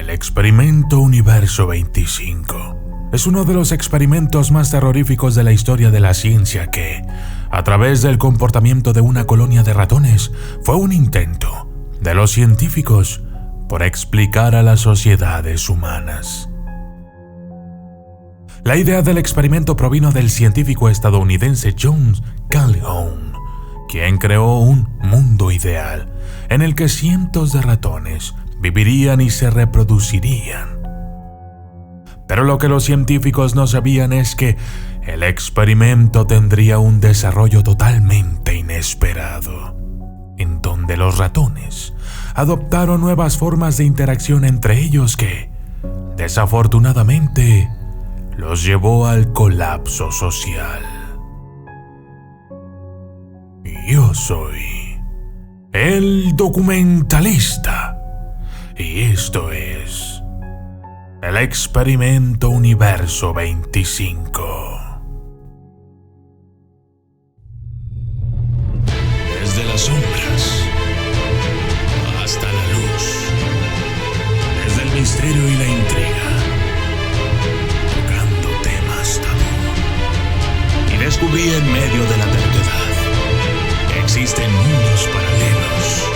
El experimento Universo 25 es uno de los experimentos más terroríficos de la historia de la ciencia que, a través del comportamiento de una colonia de ratones, fue un intento de los científicos por explicar a las sociedades humanas. La idea del experimento provino del científico estadounidense John Calhoun, quien creó un mundo ideal en el que cientos de ratones vivirían y se reproducirían. Pero lo que los científicos no sabían es que el experimento tendría un desarrollo totalmente inesperado, en donde los ratones adoptaron nuevas formas de interacción entre ellos que, desafortunadamente, los llevó al colapso social. Yo soy el documentalista y esto es el experimento Universo 25. Desde las sombras hasta la luz, desde el misterio y la intriga, tocando temas tabú. Y descubrí en medio de la terquedad que existen mundos paralelos.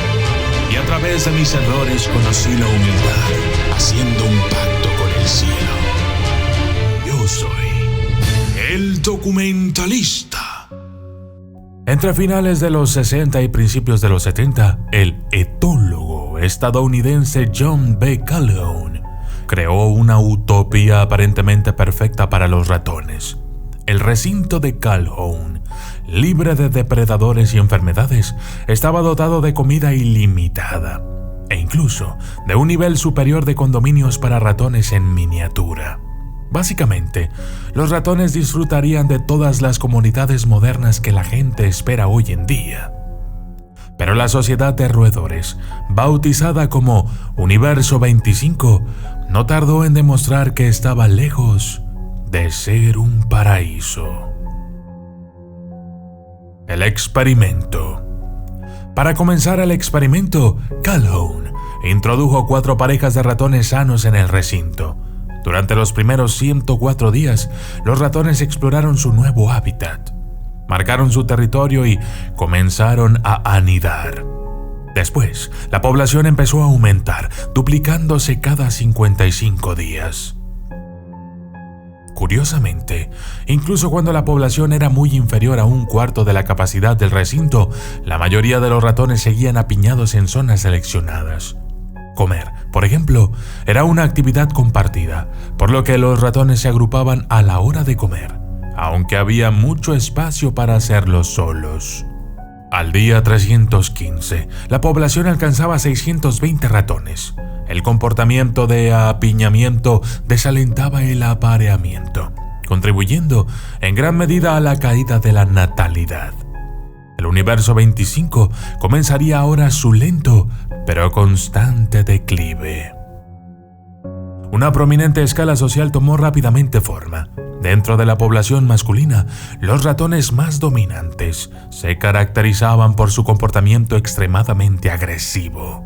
Y a través de mis errores conocí la humildad, haciendo un pacto con el cielo. Yo soy el documentalista. Entre finales de los 60 y principios de los 70, el etólogo estadounidense John B. Calhoun creó una utopía aparentemente perfecta para los ratones. El recinto de Calhoun, libre de depredadores y enfermedades, estaba dotado de comida ilimitada e incluso de un nivel superior de condominios para ratones en miniatura. Básicamente, los ratones disfrutarían de todas las comodidades modernas que la gente espera hoy en día. Pero la sociedad de roedores, bautizada como Universo 25, no tardó en demostrar que estaba lejos de ser un paraíso. El experimento. Para comenzar el experimento, Calhoun introdujo 4 parejas de ratones sanos en el recinto. Durante los primeros 104 días, los ratones exploraron su nuevo hábitat, marcaron su territorio y comenzaron a anidar. Después, la población empezó a aumentar, duplicándose cada 55 días. Curiosamente, incluso cuando la población era muy inferior a 1/4 de la capacidad del recinto, la mayoría de los ratones seguían apiñados en zonas seleccionadas. Comer, por ejemplo, era una actividad compartida, por lo que los ratones se agrupaban a la hora de comer, aunque había mucho espacio para hacerlo solos. Al día 315, la población alcanzaba 620 ratones. El comportamiento de apiñamiento desalentaba el apareamiento, contribuyendo en gran medida a la caída de la natalidad. El Universo 25 comenzaría ahora su lento pero constante declive. Una prominente escala social tomó rápidamente forma. Dentro de la población masculina, los ratones más dominantes se caracterizaban por su comportamiento extremadamente agresivo.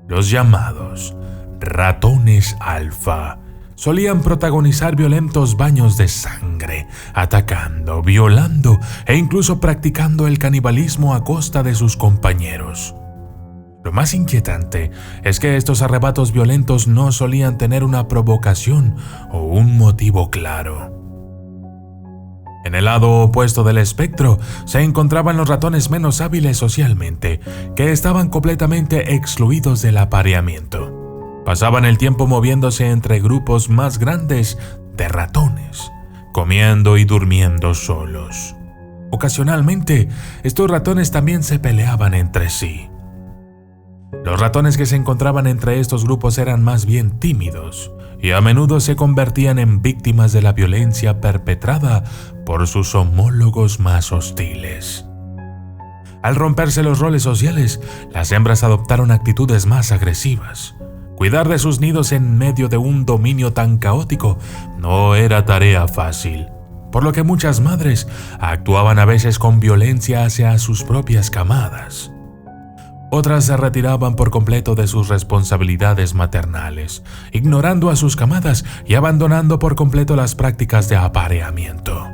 Los llamados ratones alfa solían protagonizar violentos baños de sangre, atacando, violando e incluso practicando el canibalismo a costa de sus compañeros. Lo más inquietante es que estos arrebatos violentos no solían tener una provocación o un motivo claro. En el lado opuesto del espectro se encontraban los ratones menos hábiles socialmente, que estaban completamente excluidos del apareamiento. Pasaban el tiempo moviéndose entre grupos más grandes de ratones, comiendo y durmiendo solos. Ocasionalmente, estos ratones también se peleaban entre sí. Los ratones que se encontraban entre estos grupos eran más bien tímidos y a menudo se convertían en víctimas de la violencia perpetrada por sus homólogos más hostiles. Al romperse los roles sociales, las hembras adoptaron actitudes más agresivas. Cuidar de sus nidos en medio de un dominio tan caótico no era tarea fácil, por lo que muchas madres actuaban a veces con violencia hacia sus propias camadas. Otras se retiraban por completo de sus responsabilidades maternales, ignorando a sus camadas y abandonando por completo las prácticas de apareamiento.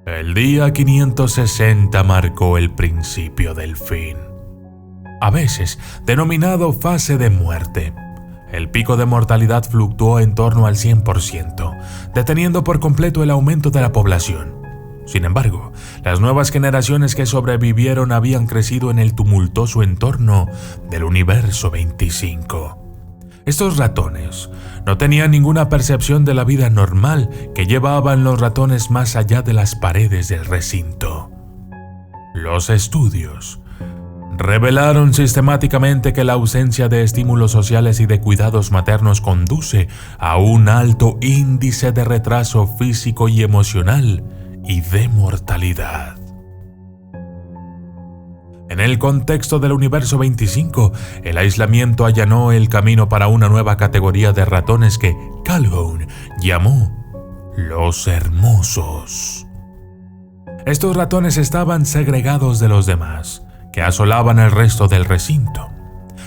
El día 560 marcó el principio del fin, a veces denominado fase de muerte. El pico de mortalidad fluctuó en torno al 100%, deteniendo por completo el aumento de la población. Sin embargo, las nuevas generaciones que sobrevivieron habían crecido en el tumultuoso entorno del universo 25. Estos ratones no tenían ninguna percepción de la vida normal que llevaban los ratones más allá de las paredes del recinto. Los estudios revelaron sistemáticamente que la ausencia de estímulos sociales y de cuidados maternos conduce a un alto índice de retraso físico y emocional y de mortalidad. En el contexto del universo 25, el aislamiento allanó el camino para una nueva categoría de ratones que Calhoun llamó los hermosos. Estos ratones estaban segregados de los demás, que asolaban el resto del recinto.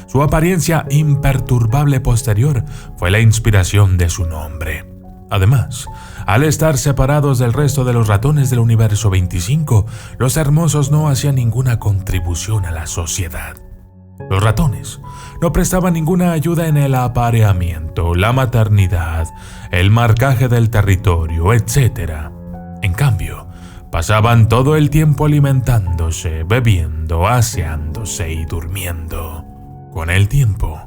Su apariencia imperturbable posterior fue la inspiración de su nombre. Además, al estar separados del resto de los ratones del universo 25, los hermosos no hacían ninguna contribución a la sociedad. Los ratones no prestaban ninguna ayuda en el apareamiento, la maternidad, el marcaje del territorio, etc. En cambio, pasaban todo el tiempo alimentándose, bebiendo, aseándose y durmiendo. Con el tiempo,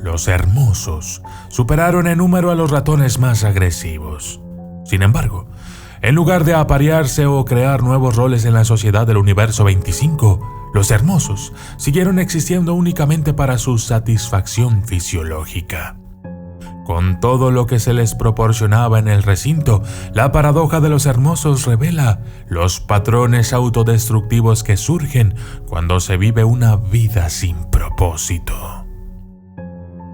los hermosos superaron en número a los ratones más agresivos. Sin embargo, en lugar de aparearse o crear nuevos roles en la sociedad del universo 25, los hermosos siguieron existiendo únicamente para su satisfacción fisiológica. Con todo lo que se les proporcionaba en el recinto, la paradoja de los hermosos revela los patrones autodestructivos que surgen cuando se vive una vida sin propósito.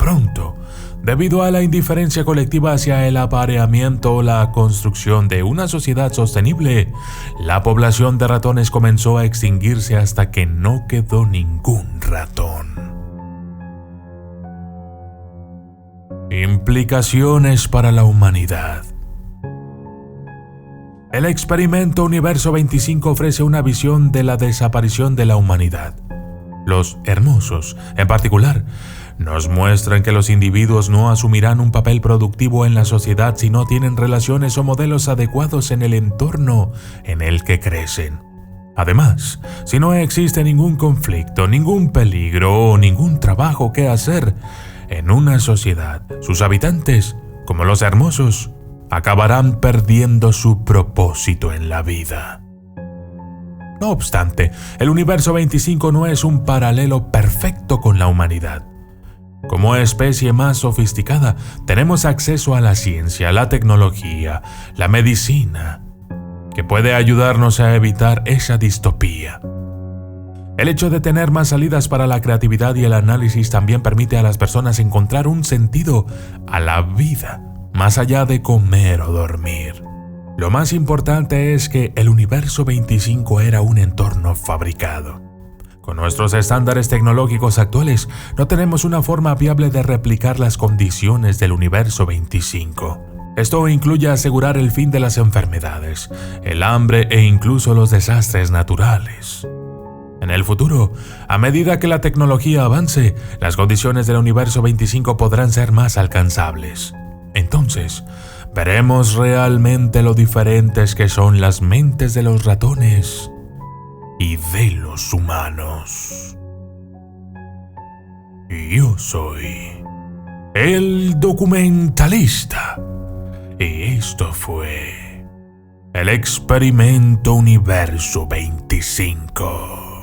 Pronto, debido a la indiferencia colectiva hacia el apareamiento o la construcción de una sociedad sostenible, la población de ratones comenzó a extinguirse hasta que no quedó ningún ratón. Implicaciones para la humanidad. El experimento Universo 25 ofrece una visión de la desaparición de la humanidad. Los hermosos, en particular, nos muestran que los individuos no asumirán un papel productivo en la sociedad si no tienen relaciones o modelos adecuados en el entorno en el que crecen. Además, si no existe ningún conflicto, ningún peligro o ningún trabajo que hacer en una sociedad, sus habitantes, como los hermosos, acabarán perdiendo su propósito en la vida. No obstante, el universo 25 no es un paralelo perfecto con la humanidad. Como especie más sofisticada, tenemos acceso a la ciencia, la tecnología, la medicina, que puede ayudarnos a evitar esa distopía. El hecho de tener más salidas para la creatividad y el análisis también permite a las personas encontrar un sentido a la vida, más allá de comer o dormir. Lo más importante es que el universo 25 era un entorno fabricado. Con nuestros estándares tecnológicos actuales, no tenemos una forma viable de replicar las condiciones del universo 25. Esto incluye asegurar el fin de las enfermedades, el hambre e incluso los desastres naturales. En el futuro, a medida que la tecnología avance, las condiciones del universo 25 podrán ser más alcanzables. Entonces, veremos realmente lo diferentes que son las mentes de los ratones y de los humanos. Yo soy el documentalista y esto fue el experimento Universo 25.